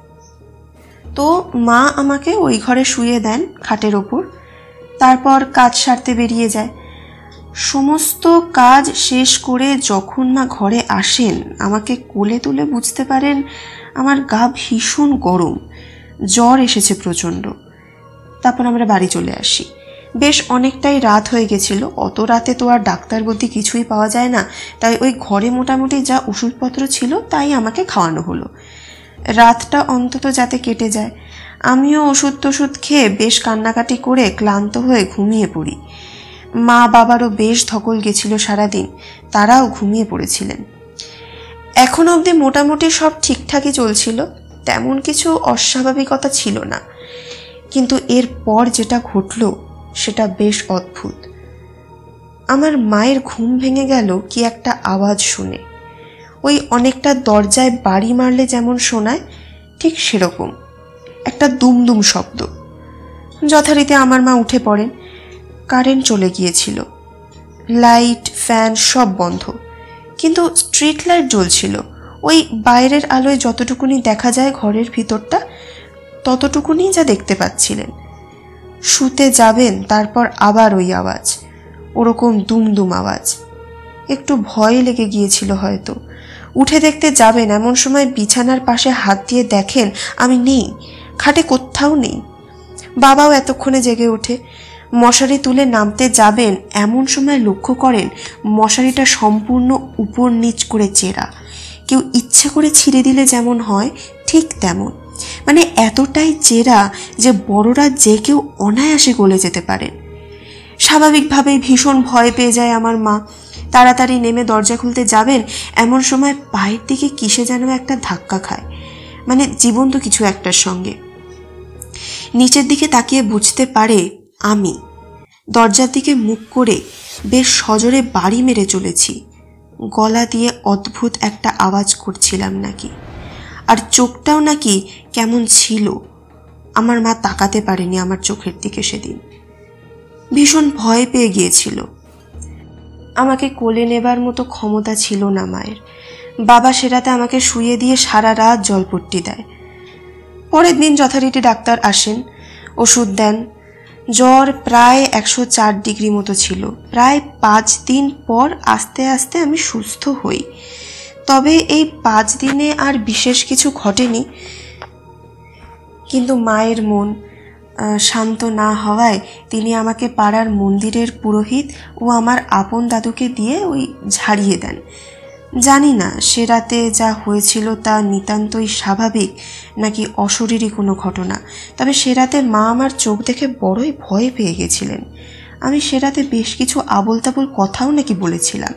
তো মা আমাকে ওই ঘরে শুয়ে দেন খাটের ওপর, তারপর কাজ সারতে বেরিয়ে যায়। সমস্ত কাজ শেষ করে যখন মা ঘরে আসেন, আমাকে কোলে তুলে বুঝতে পারেন আমার গা ভীষণ গরম, জ্বর এসেছে প্রচণ্ড। তারপর আমরা বাড়ি চলে আসি। বেশ অনেকটাই রাত হয়ে গেছিল। অত রাতে তো আর ডাক্তার বলতে কিছুই পাওয়া যায় না, তাই ওই ঘরে মোটামুটি যা ওষুধপত্র ছিল তাই আমাকে খাওয়ানো হলো, রাতটা অন্তত যাতে কেটে যায়। আমিও ওষুধ টষুধ খেয়ে বেশ কান্নাকাটি করে ক্লান্ত হয়ে ঘুমিয়ে পড়ি। মা বাবারও বেশ ধকল গেছিল সারাদিন, তারাও ঘুমিয়ে পড়েছিলেন। এখন অবধি মোটামুটি সব ঠিকঠাকই চলছিল, তেমন কিছু অস্বাভাবিকতা ছিল না। কিন্তু এরপর যেটা ঘটল সেটা বেশ অদ্ভুত। আমার মায়ের ঘুম ভেঙে গেল কি একটা আওয়াজ শুনে। ওই অনেকটা দরজায় বাড়ি মারলে যেমন শোনায়, ঠিক সেরকম একটা দুমদুম শব্দ। যথারীতি আমার মা উঠে পড়েন। কারেন্ট চলে গিয়েছিল, লাইট ফ্যান সব বন্ধ, কিন্তু স্ট্রিট লাইট জ্বলছিল। ওই বাইরের আলোয় যতটুকুনি দেখা যায় ঘরের ভিতরটা, ততটুকুনি যা দেখতে পাচ্ছিলেন। শুতে যাবেন, তারপর আবার ওই আওয়াজ, ওরকম দুমদুম আওয়াজ। একটু ভয় লেগে গিয়েছিল হয়তো। উঠে দেখতে যাবেন, এমন সময় বিছানার পাশে হাত দিয়ে দেখেন আমি নেই, খাটে কোথাও নেই। বাবাও এতক্ষণে জেগে ওঠে। মশারি তুলে নামতে যাবেন, এমন সময় লক্ষ্য করেন মশারিটা সম্পূর্ণ উপর নিচ করে চেরা। কেউ ইচ্ছে করে ছিঁড়ে দিলে যেমন হয় ঠিক তেমন, মানে এতটাই চেরা যে বড়রা যে কেউ অনায়াসে গলে যেতে পারেন। স্বাভাবিকভাবেই ভীষণ ভয় পেয়ে যায় আমার মা। তাড়াতাড়ি নেমে দরজা খুলতে যাবেন, এমন সময় পায়ের দিকে কিসে যেন একটা ধাক্কা খায়, মানে জীবন্ত কিছু একটার সঙ্গে। নিচের দিকে তাকিয়ে বুঝতে পারে আমি দরজার দিকে মুখ করে বেশ সজোরে বাড়ি মেরে চলেছি। গলা দিয়ে অদ্ভুত একটা আওয়াজ করছিলাম নাকি, আর চোখটাও নাকি কেমন ছিল। আমার মা তাকাতে পারেনি আমার চোখের দিকে সেদিন। ভীষণ ভয় পেয়ে গিয়েছিল। আমাকে কোলে নেবার মতো ক্ষমতা ছিল না মায়ের। বাবা সেরাতে আমাকে শুয়ে দিয়ে সারা রাত জলপট্টি দেয়। পরের দিন যথারীতি ডাক্তার আসেন, ওষুধ দেন। জ্বর প্রায় 104 ডিগ্রি মতো ছিল। প্রায় 5 দিন পর আস্তে আস্তে আমি সুস্থ হই। তবে এই 5 দিনে আর বিশেষ কিছু ঘটেনি, কিন্তু মায়ের মন শান্ত না হওয়ায় তিনি আমাকে পাড়ার মন্দিরের পুরোহিত ও আমার আপন দাদুকে দিয়ে ওই ঝাড়িয়ে দেন। জানি না সে রাতে যা হয়েছিল তা নিতান্তই স্বাভাবিক নাকি অশরীরী কোনো ঘটনা, তবে সে রাতে মা আমার চোখ দেখে বড়ই ভয় পেয়ে গেছিলেন। আমি সে রাতে বেশ কিছু আবোল তাবোল কথাও নাকি বলেছিলাম,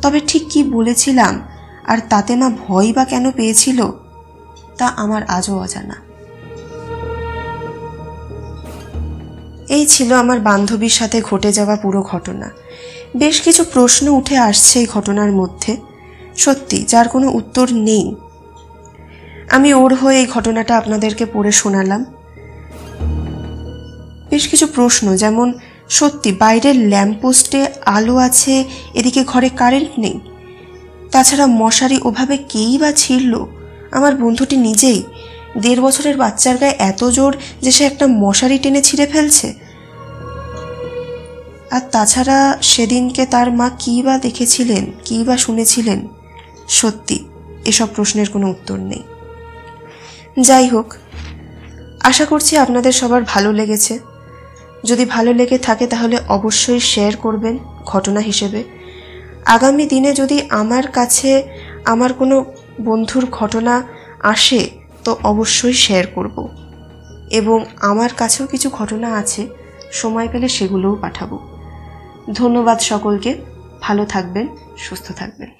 তবে ঠিক কি বলেছিলাম আর তাতে মা ভয় বা কেন পেয়েছিল তা আমার আজও অজানা। এই ছিল আমার বান্ধবীর সাথে ঘটে যাওয়া পুরো ঘটনা। বেশ কিছু প্রশ্ন উঠে আসছে এই ঘটনার মধ্যে, সত্যি যার কোনো উত্তর নেই। আমি ওর হয়ে এই ঘটনাটা আপনাদেরকে পড়ে শোনালাম। বেশ কিছু প্রশ্ন, যেমন সত্যি বাইরের ল্যাম্পপোস্টে আলো আছে, এদিকে ঘরে কারেন্ট নেই, তাছাড়া মশারি ওভাবে কেই বা ছিঁড়ল? আমার বন্ধুটি নিজেই 1.5 বছরের বাচ্চার গায়ে এত জোর যে সে একটা মশারি টেনে ছিঁড়ে ফেলছে। আর তাছাড়া সেদিনকে তার মা কী বা দেখেছিলেন, কী বা শুনেছিলেন? সত্যি এসব প্রশ্নের কোনো উত্তর নেই। যাই হোক, আশা করছি আপনাদের সবার ভালো লেগেছে। যদি ভালো লেগে থাকে তাহলে অবশ্যই শেয়ার করবেন ঘটনা হিসেবে। আগামী দিনে যদি আমার কাছে আমার কোনো বন্ধুর ঘটনা আসে তো অবশ্যই শেয়ার করব, এবং আমার কাছেও কিছু ঘটনা আছে, সময় পেলে সেগুলোও পাঠাবো। ধন্যবাদ সকলকে। ভালো থাকবেন, সুস্থ থাকবেন।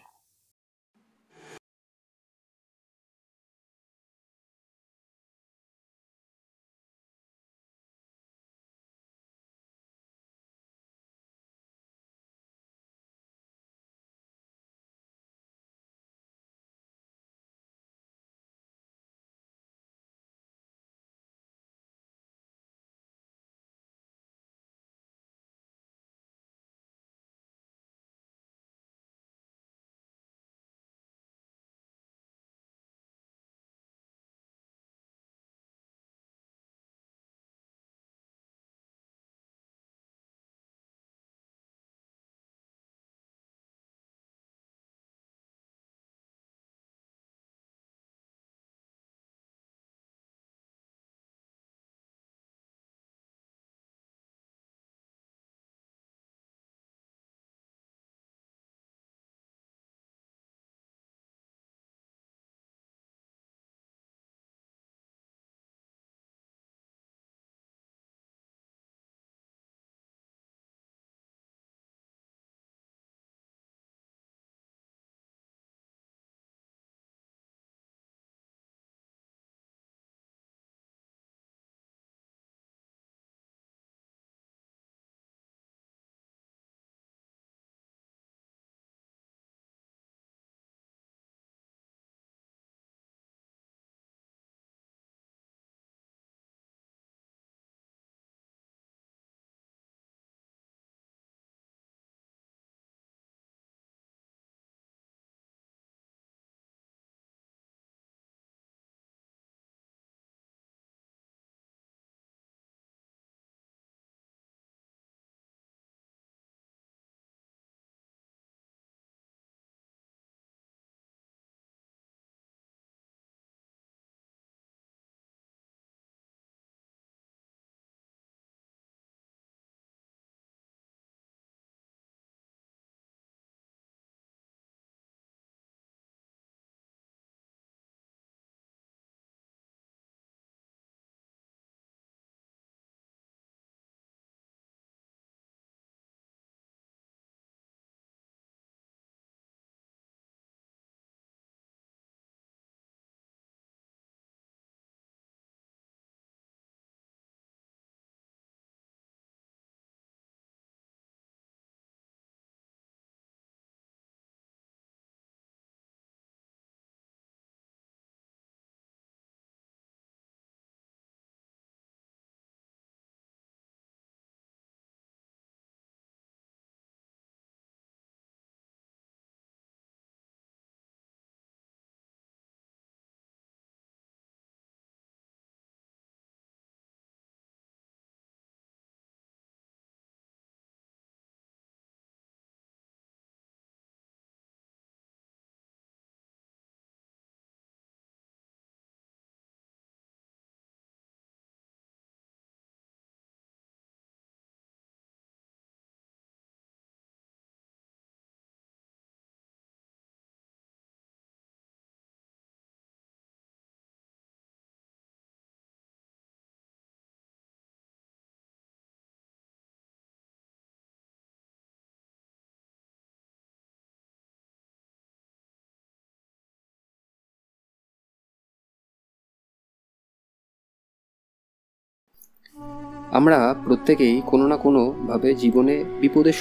আমরা প্রত্যেকেই কোনো না কোনোভাবে জীবনে বিপদের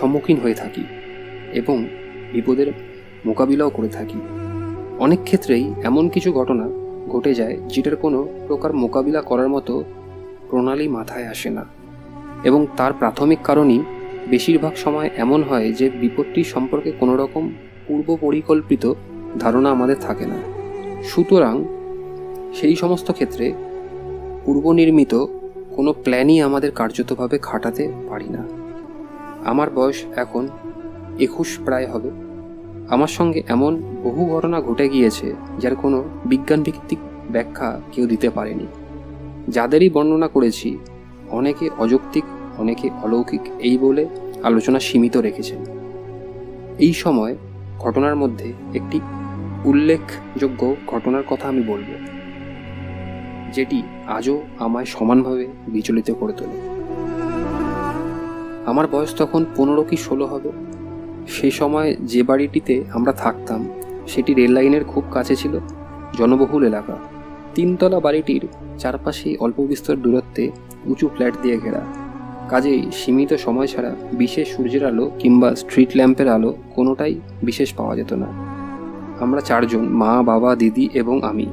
সম্মুখীন হয়ে থাকি এবং বিপদের মোকাবিলাও করে থাকি। অনেক ক্ষেত্রেই এমন কিছু ঘটনা ঘটে যায় যেটার কোনো প্রকার মোকাবিলা করার মতো প্রণালী মাথায় আসে না, এবং তার প্রাথমিক কারণই বেশিরভাগ সময় এমন হয় যে বিপত্তি সম্পর্কে কোনো রকম পূর্ব পরিকল্পিত ধারণা আমাদের থাকে না। সুতরাং সেই সমস্ত ক্ষেত্রে পূর্বনির্মিত কোনো প্ল্যানই আমাদের কার্যতভাবে খাটাতে পারি না। আমার বয়স এখন 21 প্রায় হবে। আমার সঙ্গে এমন বহু ঘটনা ঘটে গিয়েছে যার কোনো বিজ্ঞানভিত্তিক ব্যাখ্যা কেউ দিতে পারেনি। যাদেরই বর্ণনা করেছি অনেকে অযৌক্তিক, অনেকে অলৌকিক এই বলে আলোচনা সীমিত রেখেছেন। এই সময় ঘটনার মধ্যে একটি উল্লেখযোগ্য ঘটনার কথা আমি বলবো, যেটি আজও আমায় সমানভাবে বিচলিত করে তোলে। আমার বয়স তখন 15 কি 16 হবে। সে সময় যে বাড়িটিতে আমরা থাকতাম সেটি রেল লাইনের খুব কাছে ছিল, জনবহুল এলাকা। 3 তলা বাড়িটির চারপাশে অল্প বিস্তর দূরত্বে উঁচু ফ্ল্যাট দিয়ে ঘেরা। কাজেই সীমিত সময় ছাড়া বিশেষ সূর্যের আলো কিংবা স্ট্রিট ল্যাম্পের আলো কোনোটাই বিশেষ পাওয়া যেত না। আমরা 4 জন, মা, বাবা, দিদি এবং আমি,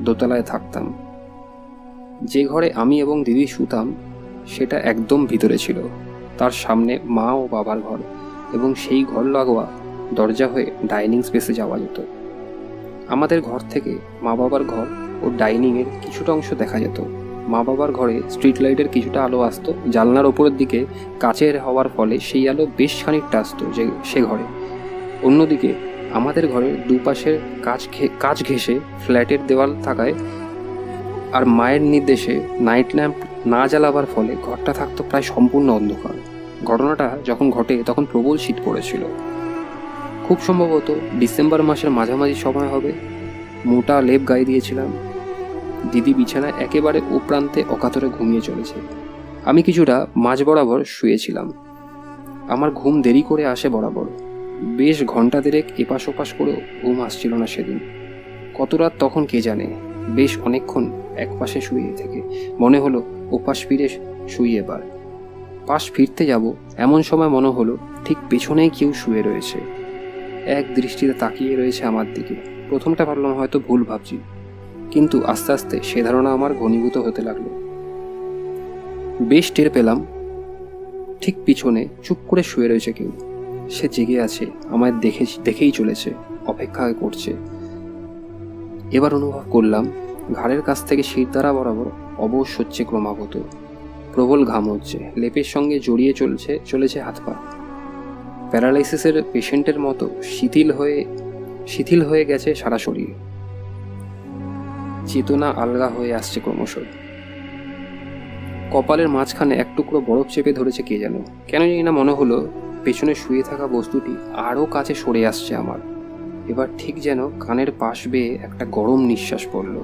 দোতলায় থাকতাম। যে ঘরে আমি এবং দিদি শুতাম সেটা একদম ভিতরে ছিল। তার সামনে মা ও বাবার ঘর, এবং সেই ঘর লাগোয়া দরজা হয়ে ডাইনিং স্পেসে যাওয়া যেত। আমাদের ঘর থেকে মা বাবার ঘর ও ডাইনিংয়ের কিছুটা অংশ দেখা যেত। মা বাবার ঘরে স্ট্রিট লাইটের কিছুটা আলো আসতো জানলার ওপরের দিকে, কাচের হওয়ার ফলে সেই আলো বেশ খানিকটা আসতো সে ঘরে। অন্যদিকে আমাদের ঘরের দুপাশের কাচ ঘেঁষে ফ্ল্যাটের দেওয়াল থাকায় আর মায়ের নির্দেশে নাইট ল্যাম্প না জ্বালাবার ফলে ঘরটা থাকতো প্রায় সম্পূর্ণ অন্ধকার। ঘটনাটা যখন ঘটে তখন প্রবল শীত পড়েছিল। খুব সম্ভবত ডিসেম্বর মাসের মাঝামাঝি সময় হবে। মোটা লেপ গায়ে দিয়েছিলাম। দিদি বিছানায় একেবারে ও প্রান্তে অকাতরে ঘুমিয়ে চলেছে। আমি কিছুটা মাঝ বরাবর শুয়েছিলাম। আমার ঘুম দেরি করে আসে বরাবর। বেশ ঘন্টা দেড়েক এপাশ ওপাশ করেও ঘুম আসছিল না সেদিন। কত রাত তখন কে জানে। বেশ অনেকক্ষণ এক পাশে শুয়ে থেকে মনে হলো ওপাশ ফিরে শুই। এবার পাশ ফিরতে যাব এমন সময় মনে হলো ঠিক পেছনেই কেউ শুয়ে রয়েছে, এক দৃষ্টিতে তাকিয়ে রয়েছে আমার দিকে। প্রথমটা ভাবলাম হয়তো ভুল ভাবছি, কিন্তু আস্তে আস্তে সে ধারণা আমার ঘনীভূত হতে লাগলো। বেশ টের পেলাম ঠিক পিছনে চুপ করে শুয়ে রয়েছে কেউ। সে জেগে আছে, আমায় দেখেই চলেছে, অপেক্ষা করছে। এবার অনুভব করলাম ঘাড়ের কাছ থেকে শিরদাঁড়া বরাবর অবশ হচ্ছে ক্রমাগত। প্রবল ঘাম হচ্ছে, লেপের সঙ্গে জড়িয়ে চলেছে হাত পা। প্যারালাইসিসের পেশেন্টের মতো শিথিল হয়ে গেছে সারা শরীর। চেতনা আলগা হয়ে আসছে ক্রমশ। কপালের মাঝখানে এক টুকরো বরফ চেপে ধরেছে কে যেন। কেন জানি না মনে হলো পেছনে শুয়ে থাকা বস্তুটি আরও কাছে সরে আসছে আমার। এবার ঠিক যেন কানের পাশ বেয়ে একটা গরম নিঃশ্বাস পড়ল।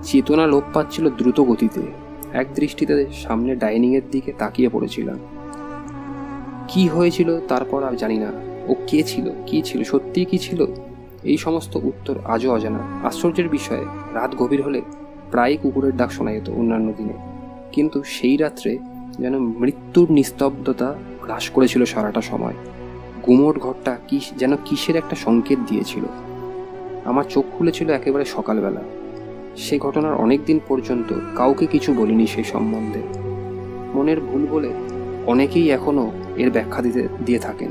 চেতনা লোপ পাচ্ছিল দ্রুত গতিতে। এক দৃষ্টিতে সামনে ডাইনিংয়ের দিকে তাকিয়ে পড়েছিলাম। কি হয়েছিল তারপর আর জানি না। ও কে ছিল, কি ছিল, সত্যিই কি ছিল, এই সমস্ত উত্তর আজও অজানা। আশ্চর্যের বিষয়ে রাত গভীর হলে প্রায় কুকুরের ডাক শোনা যেত অন্যান্য দিনে, কিন্তু সেই রাত্রে যেন মৃত্যুর নিস্তব্ধতা গ্রাস করেছিল সারাটা সময়। গুমোট ঘরটা যেন কিসের একটা সংকেত দিয়েছিল। আমার চোখ খুলেছিল একেবারে সকালবেলা। সে ঘটনার অনেক দিন পর্যন্ত কাউকে কিছু বলিনি সেই সম্বন্ধে। মনের ভুল বলে অনেকেই এখনও এর ব্যাখ্যা দিয়ে থাকেন।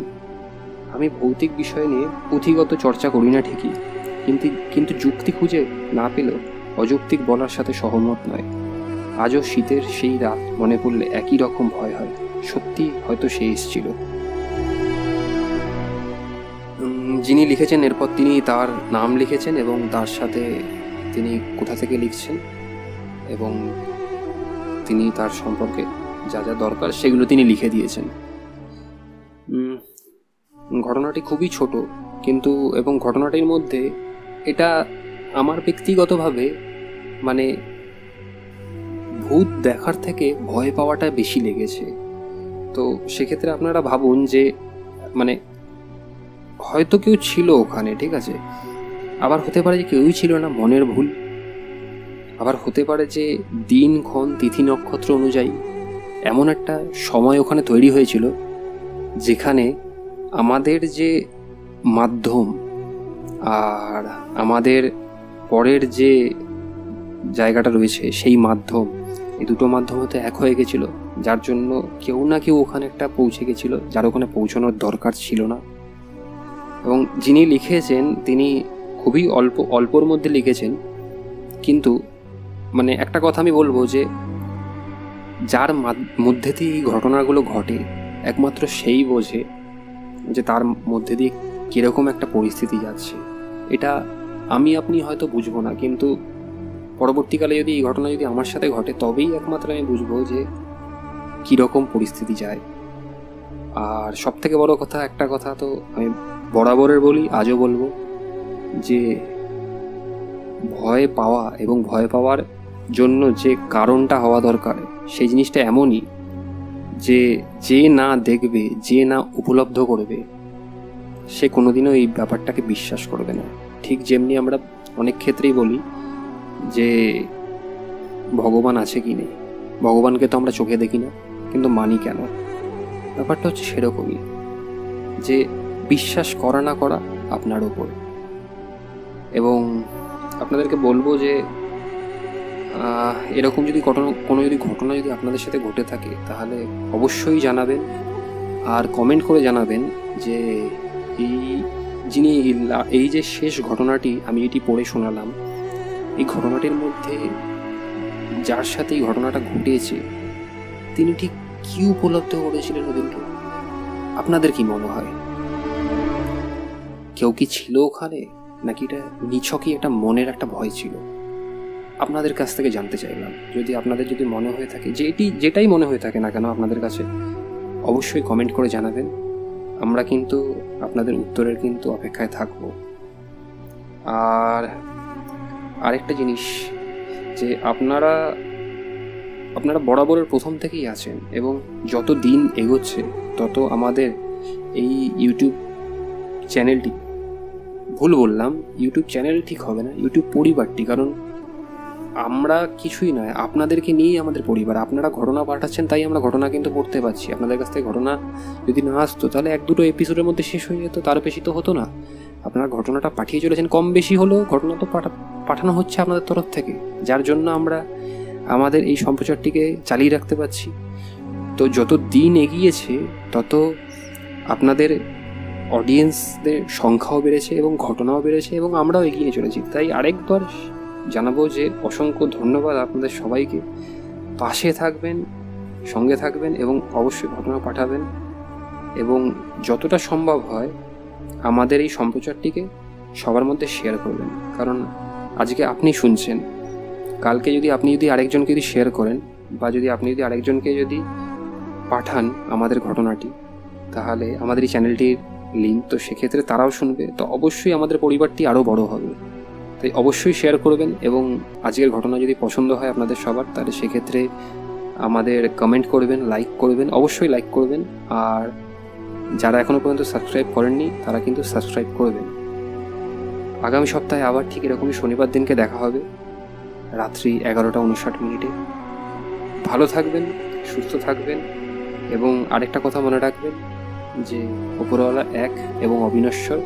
আমি ভৌতিক বিষয় নিয়ে পুঁথিগত চর্চা করি না ঠিকই, কিন্তু যুক্তি খুঁজে না পেলেও অযৌক্তিক বলার সাথে সহমত নয়। আজও শীতের সেই রাত মনে পড়লে একই রকম ভয় হয়। সত্যি হয়তো সে এসেছিল। যিনি লিখেছেন এরপর তিনি তার নাম লিখেছেন এবং তার সাথে তিনি কোথা থেকে লিখছেন এবং তিনি তার সম্পর্কে যা যা দরকার সেগুলো তিনি লিখে দিয়েছেন। ঘটনাটি খুবই ছোট, কিন্তু এবং ঘটনাটির মধ্যে এটা আমার ব্যক্তিগতভাবে মানে ভূত দেখার থেকে ভয় পাওয়াটা বেশি লেগেছে। তো সেক্ষেত্রে আপনারা ভাবুন যে মানে হয়তো কেউ ছিল ওখানে, ঠিক আছে, আবার হতে পারে যে কেউই ছিল না, মনের ভুল। আবার হতে পারে যে দিন ক্ষণ তিথি নক্ষত্র অনুযায়ী এমন একটা সময় ওখানে তৈরি হয়েছিল যেখানে আমাদের যে মাধ্যম আর আমাদের পরের যে জায়গাটা রয়েছে সেই মাধ্যম, এই দুটো মাধ্যম হয়তো এক হয়ে গেছিল, যার জন্য কেউ না কেউ ওখানে একটা পৌঁছে গেছিল যার ওখানে পৌঁছানোর দরকার ছিল না। এবং যিনি লিখেছেন তিনি খুবই অল্পর মধ্যে লিখেছেন, কিন্তু মানে একটা কথা আমি বলবো যে যার মধ্যে দিয়ে এই ঘটনাগুলো ঘটে একমাত্র সেই বোঝে যে তার মধ্যে দিয়ে কীরকম একটা পরিস্থিতি যাচ্ছে। এটা আপনি হয়তো বুঝবো না, কিন্তু পরবর্তীকালে যদি এই ঘটনা যদি আমার সাথে ঘটে তবেই একমাত্র আমি বুঝবো যে কীরকম পরিস্থিতি যায়। আর সব থেকে বড় কথা, একটা কথা তো আমি বরাবরের বলি, আজও বলবো, যে ভয় পাওয়া এবং ভয় পাওয়ার জন্য যে কারণটা হওয়া দরকার সেই জিনিসটা এমনই যে না দেখবে, যে না উপলব্ধ করবে, সে কোনোদিনও এই ব্যাপারটাকে বিশ্বাস করবে না। ঠিক যেমনি আমরা অনেক ক্ষেত্রেই বলি যে ভগবান আছে কি নেই, ভগবানকে তো আমরা চোখে দেখি না কিন্তু মানি কেন, ব্যাপারটা হচ্ছে সেরকমই, যে বিশ্বাস করা না করা আপনার ওপর। এবং আপনাদেরকে বলবো যে এরকম যদি কোনো ঘটনা যদি আপনাদের সাথে ঘটে থাকে তাহলে অবশ্যই জানাবেন, আর কমেন্ট করে জানাবেন যে এই যে শেষ ঘটনাটি আমি এটি পড়ে শোনালাম, এই ঘটনাটির মধ্যে যার সাথে এই ঘটনাটা ঘটেছে তিনি ঠিক কি উপলব্ধ করেছিলেন ওদেরকে। আপনাদের কি মনে হয়, কেউ কি ছিল ওখানে, নাকি এটা নিছকই একটা মনের একটা ভয় ছিল? আপনাদের কাছ থেকে জানতে চাইলাম। আপনাদের যদি মনে হয়ে থাকে, যেটাই মনে হয়ে থাকে না কেন আপনাদের কাছে, অবশ্যই কমেন্ট করে জানাবেন। আমরা কিন্তু আপনাদের উত্তরের কিন্তু অপেক্ষায় থাকব। আর আরেকটা জিনিস, যে আপনারা বরাবরের প্রথম থেকেই আছেন, এবং যত দিন এগোচ্ছে তত আমাদের এই ইউটিউব চ্যানেলটি, ভুল বললাম, ইউটিউব চ্যানেল ঠিক হবে না, ইউটিউব পরিবারটি, কারণ আমরা কিছুই নয়, আপনাদেরকে নিয়েই আমাদের পরিবার। আপনারা ঘটনা পাঠাচ্ছেন তাই আমরা ঘটনা কিন্তু পড়তে পারছি। আপনাদের কাছ থেকে ঘটনা যদি না আসতো তাহলে 1-2 এপিসোডের মধ্যে শেষ হয়ে যেত, তার বেশি তো হতো না। আপনারা ঘটনাটা পাঠিয়ে চলেছেন, কম বেশি হলেও ঘটনা তো পাঠানো হচ্ছে আপনাদের তরফ থেকে, যার জন্য আমরা আমাদের এই সম্প্রচারটিকে চালিয়ে রাখতে পারছি। তো যত দিন এগিয়েছে তত আপনাদের অডিয়েন্সদের সংখ্যাও বেড়েছে এবং ঘটনাও বেড়েছে, এবং আমরাও এগিয়ে চলেছি। তাই আরেকবার জানাবো যে অসংখ্য ধন্যবাদ আপনাদের সবাইকে। পাশে থাকবেন, সঙ্গে থাকবেন, এবং অবশ্যই ঘটনা পাঠাবেন, এবং যতটা সম্ভব হয় আমাদের এই সম্প্রচারটিকে সবার মধ্যে শেয়ার করবেন। কারণ আজকে আপনি শুনছেন, কালকে যদি আপনি আরেকজনকে শেয়ার করেন, বা আপনি আরেকজনকে পাঠান আমাদের ঘটনাটি, তাহলে আমাদের এই চ্যানেলটির লিঙ্ক তো সেক্ষেত্রে তারাও শুনবে, তো অবশ্যই আমাদের পরিবারটি আরও বড় হবে। তাই অবশ্যই শেয়ার করবেন, এবং আজকের ঘটনা যদি পছন্দ হয় আপনাদের সবার, তাহলে সেক্ষেত্রে আমাদের কমেন্ট করবেন, লাইক করবেন, অবশ্যই লাইক করবেন। আর যারা এখনও পর্যন্ত সাবস্ক্রাইব করেননি তারা কিন্তু সাবস্ক্রাইব করবেন। আগামী সপ্তাহে আবার ঠিক এরকমই শনিবার দিনকে দেখা হবে রাত্রি 11:59। ভালো থাকবেন, সুস্থ থাকবেন, এবং আরেকটা কথা মনে রাখবেন যে উপরওয়ালা এক এবং অবিনশ্বর।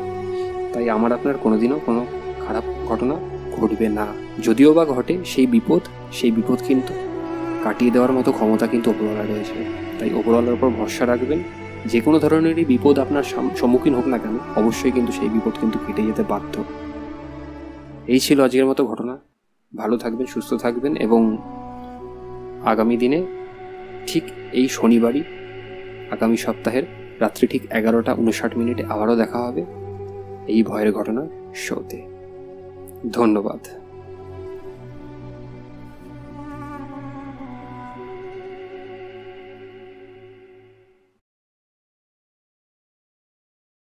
তাই আমার আপনার কোনোদিনও কোনো খারাপ ঘটনা ঘটবে না, যদিও বা ঘটে সেই বিপদ কিন্তু কাটিয়ে দেওয়ার মতো ক্ষমতা কিন্তু উপরওয়ালা রয়েছে। তাই উপরওয়ালার উপর ভরসা রাখবেন, যে কোনো ধরনেরই বিপদ আপনার সম্মুখীন হোক না কেন, অবশ্যই কিন্তু সেই বিপদ কিন্তু কেটে যেতে বাধ্য। এই ছিল আজকের মতো ঘটনা। ভালো থাকবেন, সুস্থ থাকবেন, এবং আগামী দিনে ঠিক এই শনিবারই আগামী সপ্তাহের রাত্রি ঠিক 11:59 আবারও দেখা হবে এই ভয়ের ঘটনা শোতে। ধন্যবাদ।